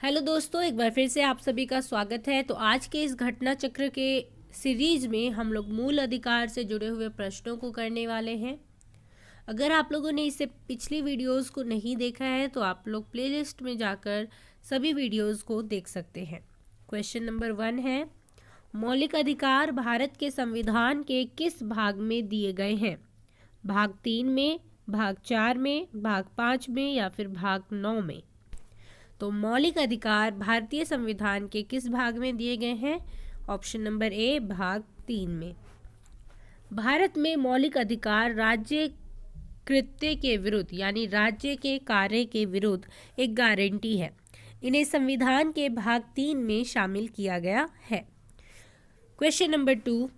Hello दोस्तों, एक बार फिर से आप सभी का स्वागत है। तो आज के इस घटना चक्र के सीरीज में हम लोग मूल अधिकार से जुड़े हुए प्रश्नों को करने वाले हैं। अगर आप लोगों ने इससे पिछली वीडियोस को नहीं देखा है तो आप लोग प्लेलिस्ट में जाकर सभी वीडियोस को देख सकते हैं। क्वेश्चन नंबर 1 है, मौलिक अधिकार भारत के संविधान के किस भाग में दिए गए हैं? भाग 3 में, भाग 4 में, भाग 5 में या फिर भाग 9 में? तो मौलिक अधिकार भारतीय संविधान के किस भाग में दिए गए हैं? ऑप्शन नंबर ए, भाग 3 में। भारत में मौलिक अधिकार राज्य कृत्य के विरुद्ध यानी राज्य के कार्य के विरुद्ध एक गारंटी है। इन्हें संविधान के भाग 3 में शामिल किया गया है। क्वेश्चन नंबर 2,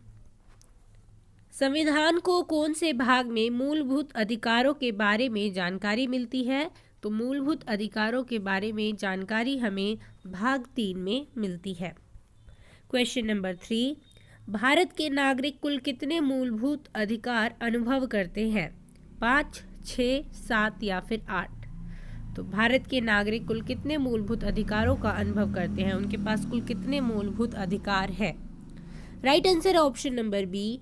संविधान को कौन से भाग में मूलभूत अधिकारों के बारे में जानकारी मिलती है? तो मूलभूत अधिकारों के बारे में जानकारी हमें भाग 3 में मिलती है। क्वेश्चन नंबर 3, भारत के नागरिक कुल कितने मूलभूत अधिकार अनुभव करते हैं? 5, 6, 7 या फिर 8? तो भारत के नागरिक कुल कितने मूलभूत अधिकारों का अनुभव करते हैं? उनके पास कुल कितने मूलभूत अधिकार है? राइट आंसर है ऑप्शन नंबर बी,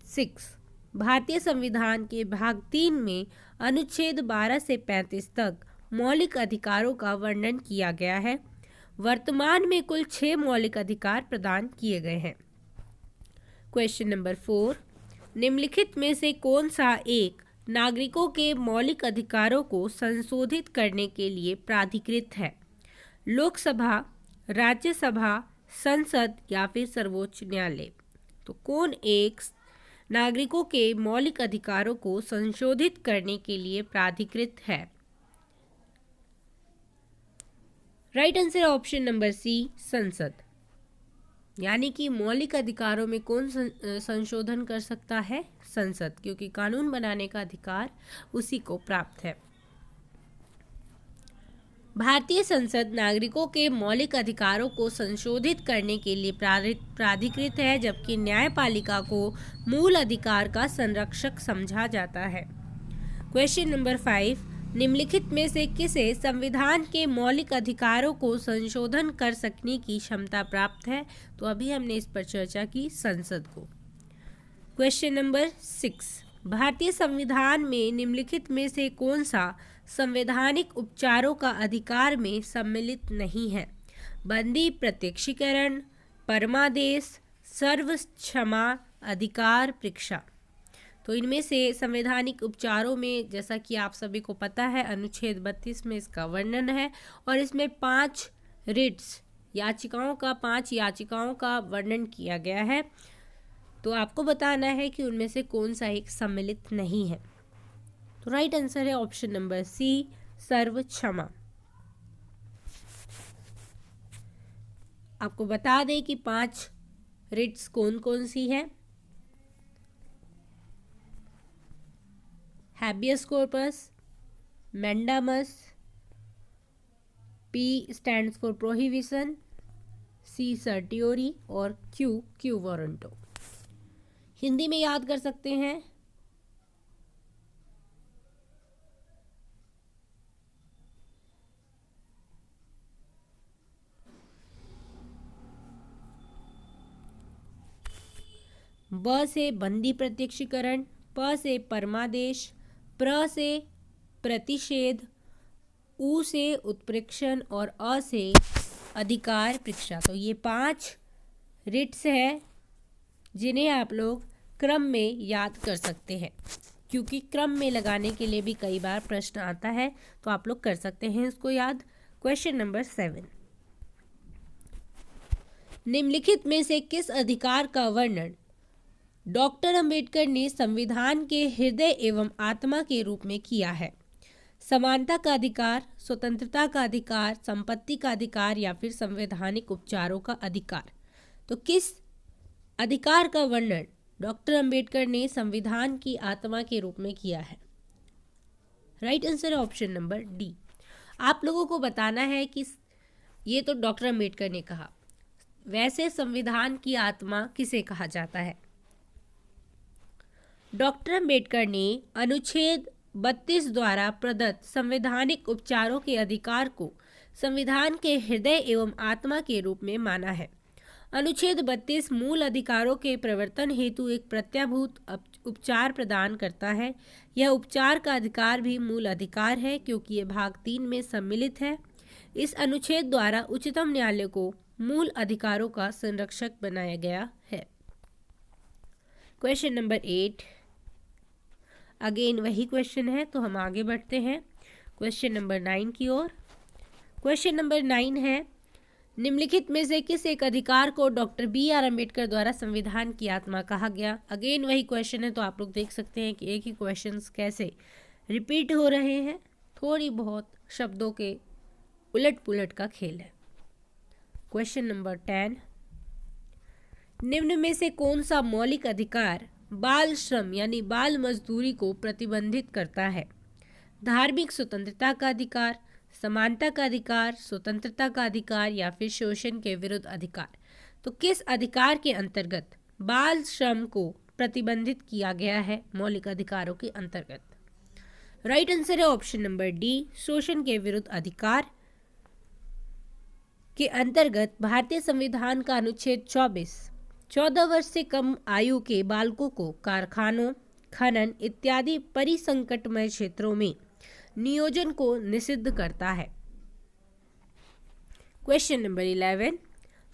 6। भारतीय संविधान के भाग 3 में अनुच्छेद 12 से 35 तक मौलिक अधिकारों का वर्णन किया गया है। वर्तमान में कुल 6 मौलिक अधिकार प्रदान किए गए हैं। क्वेश्चन नंबर 4, निम्नलिखित में से कौन सा एक नागरिकों के मौलिक अधिकारों को संशोधित करने के लिए प्राधिकृत है? लोकसभा, राज्यसभा, संसद या फिर सर्वोच्च न्यायालय? तो कौन एक नागरिकों के मौलिक अधिकारों को संशोधित करने के लिए प्राधिकृत है? Right answer option number C, संसद। यानी कि मौलिक अधिकारों में कौन संशोधन कर सकता है? संसद, क्योंकि कानून बनाने का अधिकार उसी को प्राप्त है। भारतीय संसद नागरिकों के मौलिक अधिकारों को संशोधित करने के लिए प्राधिकृत है, जबकि न्यायपालिका को मूल अधिकार का संरक्षक समझा जाता है। क्वेश्चन नंबर 5, निम्नलिखित में से किसे संविधान के मौलिक अधिकारों को संशोधन कर सकने की क्षमता प्राप्त है? तो अभी हमने इस पर चर्चा की, संसद को। क्वेश्चन नंबर 6, भारतीय संविधान में निम्नलिखित में से कौन सा संवैधानिक उपचारों का अधिकार में सम्मिलित नहीं है? बंदी प्रत्यक्षीकरण, परमादेश, सर्व क्षमा अधिकार, परीक्षा? तो इनमें से संवैधानिक उपचारों में, जैसा कि आप सभी को पता है, अनुच्छेद 32 में इसका वर्णन है और इसमें 5 रिट्स याचिकाओं का वर्णन किया गया है। तो आपको बताना है कि उनमें से कौन सा एक सम्मिलित नहीं है। तो राइट आंसर है ऑप्शन नंबर सी, सर्व क्षमा। आपको बता दें कि 5 रिट्स कौन कौन सी है। Habeas corpus, mandamus, P stands for prohibition, C certiorari और क्यू वारंटो। हिंदी में याद कर सकते हैं। ब से बंदी प्रत्यक्षीकरण, प से परमादेश, प्र से प्रतिषेध, उ से उत्प्रेक्षण और अ से अधिकार परीक्षा। तो ये 5 रिट्स हैं जिन्हें आप लोग क्रम में याद कर सकते हैं, क्योंकि क्रम में लगाने के लिए भी कई बार प्रश्न आता है, तो आप लोग कर सकते हैं इसको याद। क्वेश्चन नंबर 7, निम्नलिखित में से किस अधिकार का वर्णन डॉक्टर अंबेडकर ने संविधान के हृदय एवं आत्मा के रूप में किया है? समानता का अधिकार, स्वतंत्रता का अधिकार, संपत्ति का अधिकार या फिर संवैधानिक उपचारों का अधिकार? तो किस अधिकार का वर्णन डॉक्टर अंबेडकर ने संविधान की आत्मा के रूप में किया है? राइट आंसर है ऑप्शन नंबर डी। आप लोगों को बताना है कि ये तो डॉक्टर अंबेडकर ने कहा, वैसे संविधान की आत्मा किसे कहा जाता है? डॉक्टर अंबेडकर ने अनुच्छेद 32 द्वारा प्रदत्त संवैधानिक उपचारों के अधिकार को संविधान के हृदय एवं आत्मा के रूप में माना है। अनुच्छेद 32 मूल अधिकारों के प्रवर्तन हेतु एक प्रत्याभूत उपचार प्रदान करता है। यह उपचार का अधिकार भी मूल अधिकार है क्योंकि यह भाग 3 में सम्मिलित है। इस अनुच्छेद द्वारा उच्चतम न्यायालय को मूल अधिकारों का संरक्षक बनाया गया है। क्वेश्चन नंबर 8 अगेन वही क्वेश्चन है, तो हम आगे बढ़ते हैं क्वेश्चन नंबर 9 की ओर। क्वेश्चन नंबर 9 है, निम्नलिखित में से किस एक अधिकार को डॉक्टर BR अम्बेडकर द्वारा संविधान की आत्मा कहा गया। अगेन वही क्वेश्चन है, तो आप लोग देख सकते हैं कि एक ही क्वेश्चंस कैसे रिपीट हो रहे हैं, थोड़ी बहुत शब्दों के उलट पुलट का खेल है। क्वेश्चन नंबर 10, निम्न में से कौन सा मौलिक अधिकार बाल श्रम यानी बाल मजदूरी को प्रतिबंधित करता है। धार्मिक स्वतंत्रता का अधिकार, समानता का अधिकार, स्वतंत्रता का अधिकार या फिर शोषण के विरुद्ध अधिकार। तो किस अधिकार के अंतर्गत बाल श्रम को प्रतिबंधित किया गया है मौलिक अधिकारों के अंतर्गत। राइट आंसर है ऑप्शन नंबर डी, शोषण के विरुद्ध अधिकार के अंतर्गत भारतीय संविधान का अनुच्छेद 24 14 वर्ष से कम आयु के बालकों को कारखानों, खनन इत्यादि परिसंकटमय क्षेत्रों में नियोजन को निषिद्ध करता है। क्वेश्चन नंबर 11,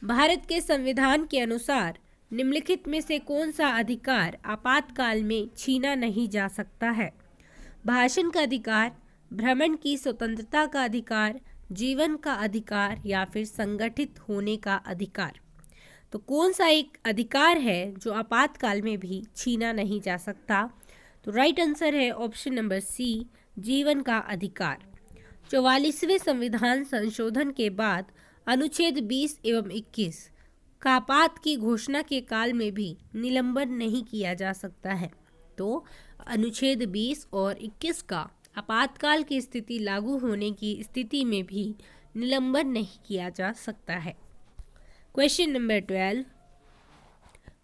भारत के संविधान के अनुसार निम्नलिखित में से कौन सा अधिकार आपातकाल में छीना नहीं जा सकता है। भाषण का अधिकार, भ्रमण की स्वतंत्रता का अधिकार, जीवन का अधिकार या फिर संगठित होने का अधिकार। तो कौन सा एक अधिकार है जो आपातकाल में भी छीना नहीं जा सकता। तो राइट आंसर है ऑप्शन नंबर सी, जीवन का अधिकार। 44वें संविधान संशोधन के बाद अनुच्छेद 20 एवं 21 का आपात की घोषणा के काल में भी निलंबन नहीं किया जा सकता है। तो अनुच्छेद 20 और 21 का आपातकाल की स्थिति लागू होने की स्थिति में भी निलंबन नहीं किया जा सकता है। क्वेश्चन नंबर 12,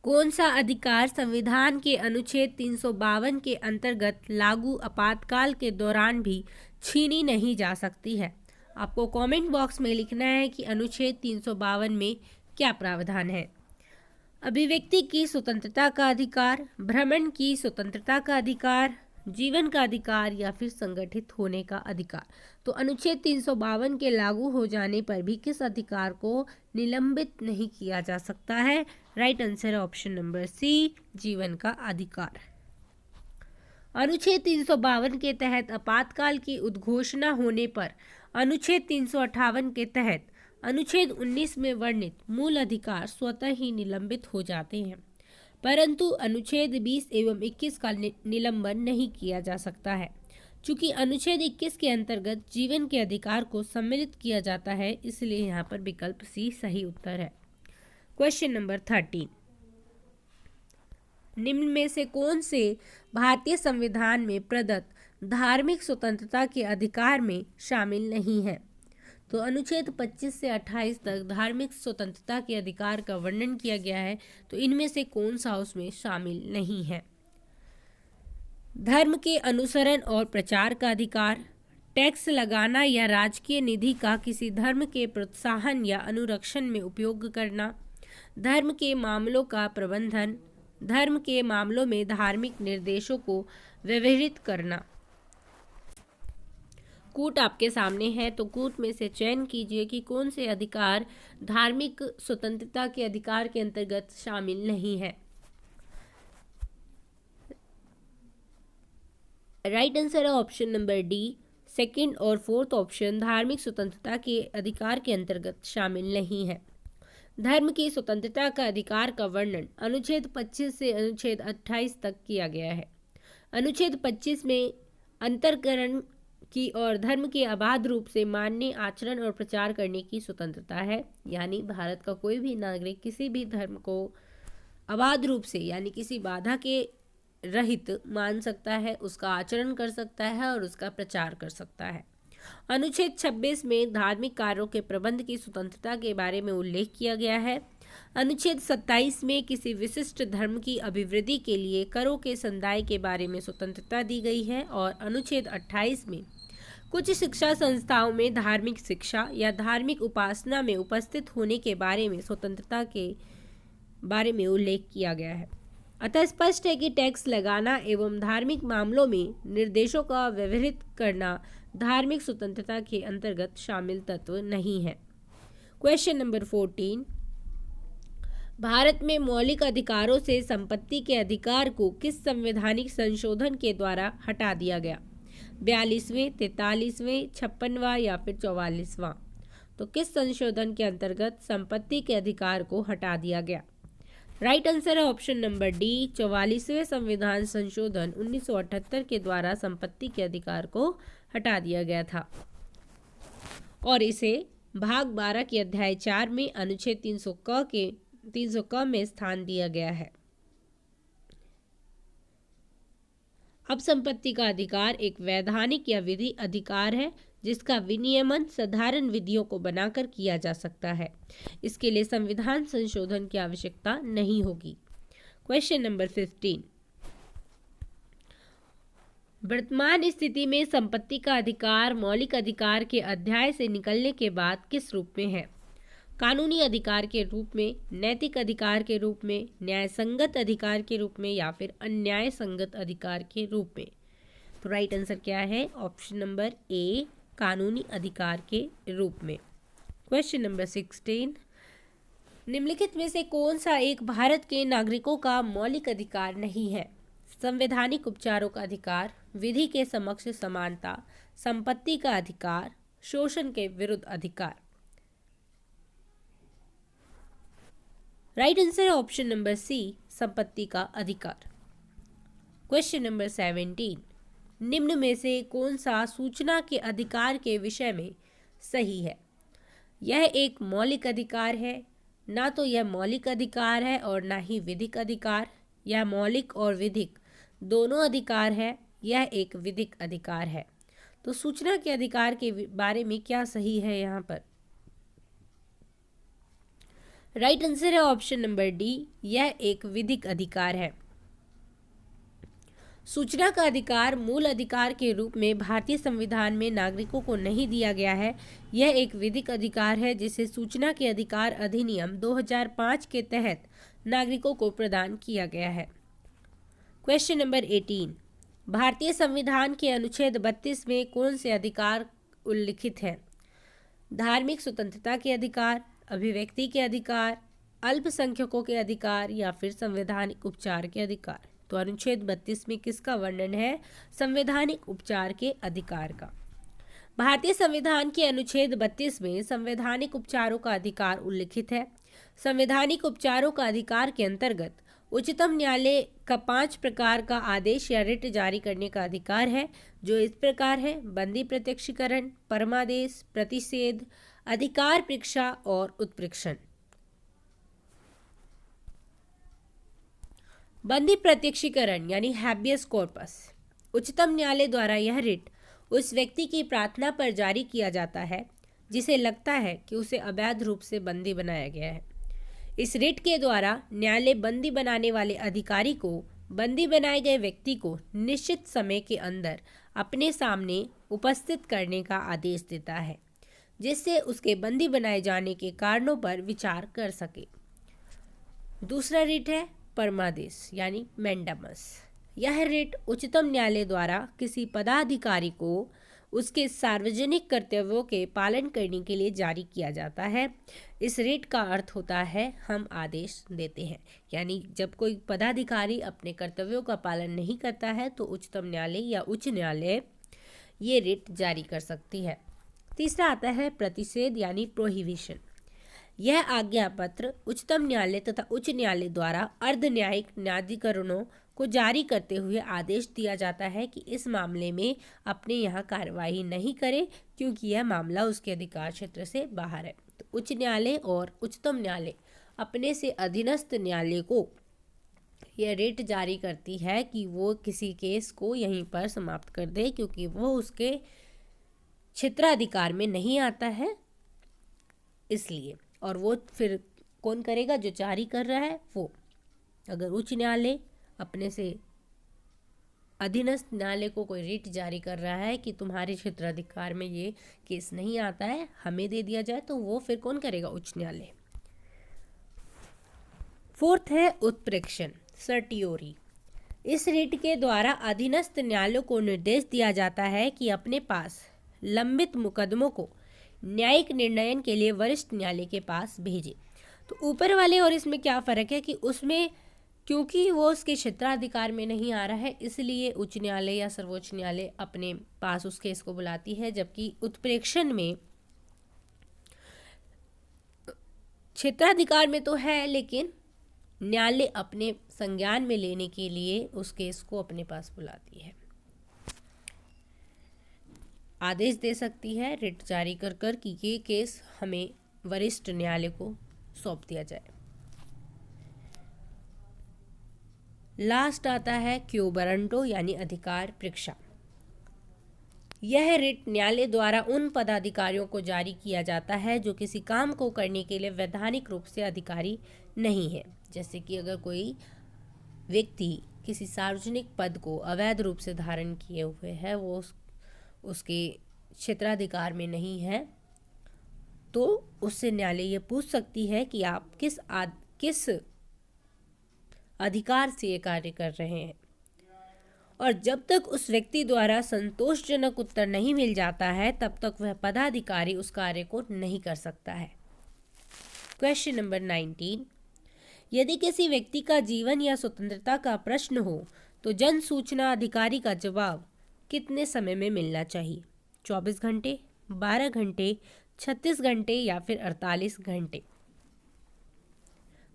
कौन सा अधिकार संविधान के अनुच्छेद 352 के अंतर्गत लागू आपातकाल के दौरान भी छीनी नहीं जा सकती है। आपको कमेंट बॉक्स में लिखना है कि अनुच्छेद 352 में क्या प्रावधान है। अभिव्यक्ति की स्वतंत्रता का अधिकार, भ्रमण की स्वतंत्रता का अधिकार, जीवन का अधिकार या फिर संगठित होने का अधिकार। तो अनुच्छेद 352 के लागू हो जाने पर भी किस अधिकार को निलंबित नहीं किया जा सकता है। राइट आंसर है ऑप्शन नंबर सी, जीवन का अधिकार। अनुच्छेद 352 के तहत आपातकाल की उद्घोषणा होने पर अनुच्छेद 358 के तहत अनुच्छेद 19 में वर्णित मूल अधिकार स्वतः ही निलंबित हो जाते हैं, परंतु अनुच्छेद 20 एवं 21 का निलंबन नहीं किया जा सकता है। चूंकि अनुच्छेद 21 के अंतर्गत जीवन के अधिकार को सम्मिलित किया जाता है, इसलिए यहाँ पर विकल्प सी सही उत्तर है। क्वेश्चन नंबर 13, निम्न में से कौन से भारतीय संविधान में प्रदत्त धार्मिक स्वतंत्रता के अधिकार में शामिल नहीं है। तो अनुच्छेद 25 से 28 तक धार्मिक स्वतंत्रता के अधिकार का वर्णन किया गया है, तो इनमें से कौन सा उसमें शामिल नहीं है। धर्म के अनुसरण और प्रचार का अधिकार, टैक्स लगाना या राजकीय निधि का किसी धर्म के प्रोत्साहन या अनुरक्षण में उपयोग करना, धर्म के मामलों का प्रबंधन, धर्म के मामलों में धार्मिक निर्देशों को व्यवहृत करना। कूट आपके सामने है, तो कूट में से चयन कीजिए कि कौन से अधिकार धार्मिक स्वतंत्रता के अधिकार के अंतर्गत शामिल नहीं है। राइट आंसर है ऑप्शन नंबर डी, सेकंड और फोर्थ ऑप्शन धार्मिक स्वतंत्रता के अधिकार के अंतर्गत शामिल नहीं है। धर्म की स्वतंत्रता का अधिकार का वर्णन अनुच्छेद 25 से अनुच्छेद 28 तक किया गया है। अनुच्छेद 25 में अंतरकरण की और धर्म के अबाध रूप से मानने, आचरण और प्रचार करने की स्वतंत्रता है, यानी भारत का कोई भी नागरिक किसी भी धर्म को अबाध रूप से यानी किसी बाधा के रहित मान सकता है, उसका आचरण कर सकता है और उसका प्रचार कर सकता है। अनुच्छेद 26 में धार्मिक कार्यों के प्रबंध की स्वतंत्रता के बारे में उल्लेख किया गया है। अनुच्छेद 27 में किसी विशिष्ट धर्म की अभिवृद्धि के लिए करों के संदाय के बारे में स्वतंत्रता दी गई है और अनुच्छेद 28 में कुछ शिक्षा संस्थाओं में धार्मिक शिक्षा या धार्मिक उपासना में उपस्थित होने के बारे में स्वतंत्रता के बारे में उल्लेख किया गया है। अतः स्पष्ट है कि टैक्स लगाना एवं धार्मिक मामलों में निर्देशों का व्यवहित करना धार्मिक स्वतंत्रता के अंतर्गत शामिल तत्व नहीं है। क्वेश्चन नंबर 14, भारत में मौलिक अधिकारों से संपत्ति के अधिकार को किस संवैधानिक संशोधन के द्वारा हटा दिया गया? 42वें, 43वें, 56वां या फिर 44वां? तो किस संशोधन के अंतर्गत संपत्ति के अधिकार को हटा दिया गया? राइट आंसर है ऑप्शन नंबर डी, 44वें संविधान संशोधन 1978 के द्वारा संपत्ति के अधिकार को हटा दिया गया था और इसे भाग 12 के अध्याय 4 में अनुच्छेद 300 क में स्थान दिया गया है। अब संपत्ति का अधिकार एक वैधानिक या विधि अधिकार है जिसका विनियमन साधारण विधियों को बनाकर किया जा सकता है। इसके लिए संविधान संशोधन की आवश्यकता नहीं होगी। क्वेश्चन नंबर 15, वर्तमान स्थिति में संपत्ति का अधिकार मौलिक अधिकार के अध्याय से निकलने के बाद किस रूप में है? कानूनी अधिकार के रूप में, नैतिक अधिकार के रूप में, न्याय संगत अधिकार के रूप में या फिर अन्याय संगत अधिकार के रूप में? तो राइट आंसर क्या है? ऑप्शन नंबर ए, कानूनी अधिकार के रूप में। क्वेश्चन नंबर 16, निम्नलिखित में से कौन सा एक भारत के नागरिकों का मौलिक अधिकार नहीं है? संवैधानिक उपचारों का अधिकार, विधि के समक्ष समानता, संपत्ति का अधिकार, शोषण के विरुद्ध अधिकार? राइट आंसर है ऑप्शन नंबर सी, संपत्ति का अधिकार। क्वेश्चन नंबर 17, निम्न में से कौन सा सूचना के अधिकार के विषय में सही है? यह एक मौलिक अधिकार है, ना तो यह मौलिक अधिकार है और ना ही विधिक अधिकार। यह मौलिक और विधिक दोनों अधिकार है, यह एक विधिक अधिकार है। तो सूचना के अधिकार के बारे में क्या सही है यहाँ पर? राइट आंसर है ऑप्शन नंबर डी, यह एक विधिक अधिकार है। सूचना का अधिकार मूल अधिकार के रूप में भारतीय संविधान में नागरिकों को नहीं दिया गया है। यह एक विधिक अधिकार है जिसे सूचना के अधिकार अधिनियम 2005 के तहत नागरिकों को प्रदान किया गया है। क्वेश्चन नंबर 18, भारतीय संविधान के अनुच्छेद 32 में कौन से अधिकार उल्लिखित हैं? धार्मिक स्वतंत्रता के अधिकार, अभिव्यक्ति के अधिकार, अल्पसंख्यकों के अधिकार या फिर संवैधानिक उपचार के अधिकार? तो अनुच्छेद 32 में किसका वर्णन है? संवैधानिक उपचार के अधिकार का। भारतीय संविधान के अनुच्छेद 32 में संवैधानिक उपचारों का अधिकार उल्लिखित है। संवैधानिक उपचारों का अधिकार के अंतर्गत उच्चतम न्यायालय का 5 प्रकार का आदेश या रिट जारी करने का अधिकार है, जो इस प्रकार है: बंदी प्रत्यक्षीकरण, परमादेश, प्रतिषेध, अधिकार परीक्षा और उत्प्रेक्षण। बंदी प्रत्यक्षीकरण यानी हैबियस कॉर्पस, उच्चतम न्यायालय द्वारा यह रिट उस व्यक्ति की प्रार्थना पर जारी किया जाता है जिसे लगता है कि उसे अवैध रूप से बंदी बनाया गया है। इस रिट के द्वारा न्यायालय बंदी बनाने वाले अधिकारी को बंदी बनाए गए व्यक्ति को निश्चित समय के अंदर अपने सामने उपस्थित करने का आदेश देता है, जिससे उसके बंदी बनाए जाने के कारणों पर विचार कर सके। दूसरा रिट है परमादेश यानी मैंडामस। यह रिट उच्चतम न्यायालय द्वारा किसी पदाधिकारी को उसके सार्वजनिक कर्तव्यों के पालन करने के लिए जारी किया जाता है। इस रिट का अर्थ होता है हम आदेश देते हैं, यानी जब कोई पदाधिकारी अपने कर्तव्यों का पालन नहीं करता है तो उच्चतम न्यायालय या उच्च न्यायालय ये रिट जारी कर सकती है। तीसरा आता है प्रतिषेध यानी प्रोहिबिशन। यह आज्ञा पत्र उच्चतम न्यायालय तथा उच्च न्यायालय द्वारा अर्ध न्यायिक न्यायाधिकरणों को जारी करते हुए आदेश दिया जाता है कि इस मामले में अपने यहाँ कार्रवाई नहीं करे, क्योंकि यह मामला उसके अधिकार क्षेत्र से बाहर है। तो उच्च न्यायालय और उच्चतम न्यायालय अपने से अधीनस्थ न्यायालय को यह रिट जारी करती है कि वो किसी केस को यहीं पर समाप्त कर दे, क्योंकि वो उसके क्षेत्राधिकार में नहीं आता है इसलिए। और वो फिर कौन करेगा? जो जारी कर रहा है वो। अगर उच्च न्यायालय अपने से अधीनस्थ न्यायालय को कोई रिट जारी कर रहा है कि तुम्हारे क्षेत्राधिकार में ये केस नहीं आता है, हमें दे दिया जाए, तो वो फिर कौन करेगा? उच्च न्यायालय। फोर्थ है उत्प्रेक्षण, सर्टियोरी। इस रिट के द्वारा अधीनस्थ न्यायालयों को निर्देश दिया जाता है कि अपने पास लंबित मुकदमों को न्यायिक निर्णयन के लिए वरिष्ठ न्यायालय के पास भेजे। तो ऊपर वाले और इसमें क्या फ़र्क है कि उसमें क्योंकि वो उसके क्षेत्राधिकार में नहीं आ रहा है, इसलिए उच्च न्यायालय या सर्वोच्च न्यायालय अपने पास उस केस को बुलाती है, जबकि उत्प्रेक्षण में क्षेत्राधिकार में तो है लेकिन न्यायालय अपने संज्ञान में लेने के लिए उस केस को अपने पास बुलाती है, आदेश दे सकती है रिट जारी कर कर कि ये केस हमें वरिष्ठ न्यायालय को सौंप दिया जाए। लास्ट आता है क्यो बरंटो यानी अधिकार परीक्षा। यह रिट न्यायालय द्वारा उन पदाधिकारियों को जारी किया जाता है जो किसी काम को करने के लिए वैधानिक रूप से अधिकारी नहीं है। जैसे कि अगर कोई व्यक्ति किसी सार्वजनिक पद को अवैध रूप से धारण किए हुए है, वो उसके क्षेत्राधिकार में नहीं है, तो उससे न्यायालय ये पूछ सकती है कि आप किस अधिकार से ये कार्य कर रहे हैं, और जब तक उस व्यक्ति द्वारा संतोषजनक उत्तर नहीं मिल जाता है तब तक वह पदाधिकारी उस कार्य को नहीं कर सकता है। क्वेश्चन नंबर 19, यदि किसी व्यक्ति का जीवन या स्वतंत्रता का प्रश्न हो तो जन सूचना अधिकारी का जवाब कितने समय में मिलना चाहिए? 24 घंटे, 12 घंटे, 36 घंटे या फिर 48 घंटे?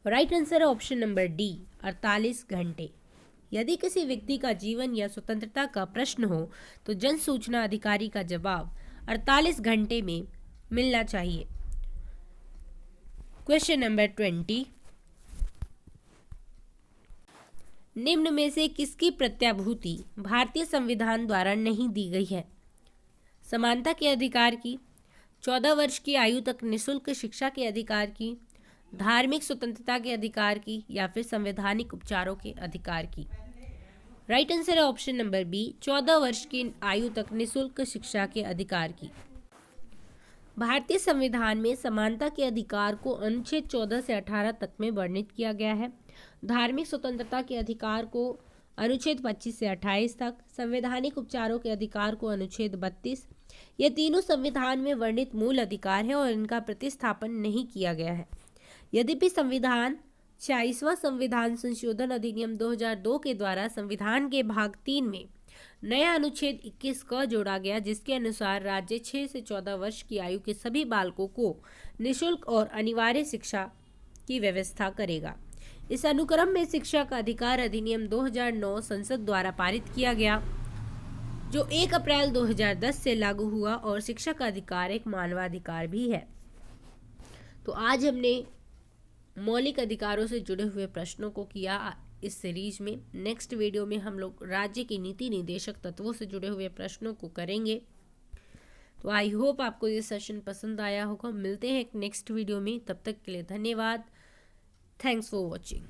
राइट आंसर है ऑप्शन नंबर डी, 48 घंटे। यदि किसी व्यक्ति का जीवन या स्वतंत्रता का प्रश्न हो तो जन सूचना अधिकारी का जवाब 48 घंटे में मिलना चाहिए। क्वेश्चन नंबर 20, निम्न में से किसकी प्रत्याभूति भारतीय संविधान द्वारा नहीं दी गई है? समानता के अधिकार की, 14 वर्ष की आयु तक निःशुल्क शिक्षा के अधिकार की, धार्मिक स्वतंत्रता के अधिकार की, या फिर संवैधानिक उपचारों के अधिकार की? राइट आंसर है ऑप्शन नंबर बी, 14 वर्ष की आयु तक निःशुल्क शिक्षा के अधिकार की। भारतीय संविधान में समानता के अधिकार को अनुच्छेद 14 से 18 तक में वर्णित किया गया है। धार्मिक स्वतंत्रता के अधिकार को अनुच्छेद 25 से 28 तक, संवैधानिक उपचारों के अधिकार को अनुच्छेद 32। ये तीनों संविधान में वर्णित मूल अधिकार है और इनका प्रतिस्थापन नहीं किया गया है। यद्यपि संविधान 46वां संविधान संशोधन अधिनियम 2002 के द्वारा संविधान के भाग 3 में नया अनुच्छेद 21 क जोड़ा गया, जिसके अनुसार राज्य 6 से 14 वर्ष की आयु के सभी बालकों को निःशुल्क और अनिवार्य शिक्षा की व्यवस्था करेगा। इस अनुक्रम में शिक्षा का अधिकार अधिनियम 2009 संसद द्वारा पारित किया गया, जो 1 अप्रैल 2010 से लागू हुआ, और शिक्षा का अधिकार एक मानवाधिकार भी है। तो आज हमने मौलिक अधिकारों से जुड़े हुए प्रश्नों को किया इस सीरीज में। नेक्स्ट वीडियो में हम लोग राज्य की नीति निदेशक तत्वों से जुड़े हुए प्रश्नों को करेंगे। तो आई होप आपको ये सेशन पसंद आया होगा। मिलते हैं एक नेक्स्ट वीडियो में, तब तक के लिए धन्यवाद। Thanks for watching.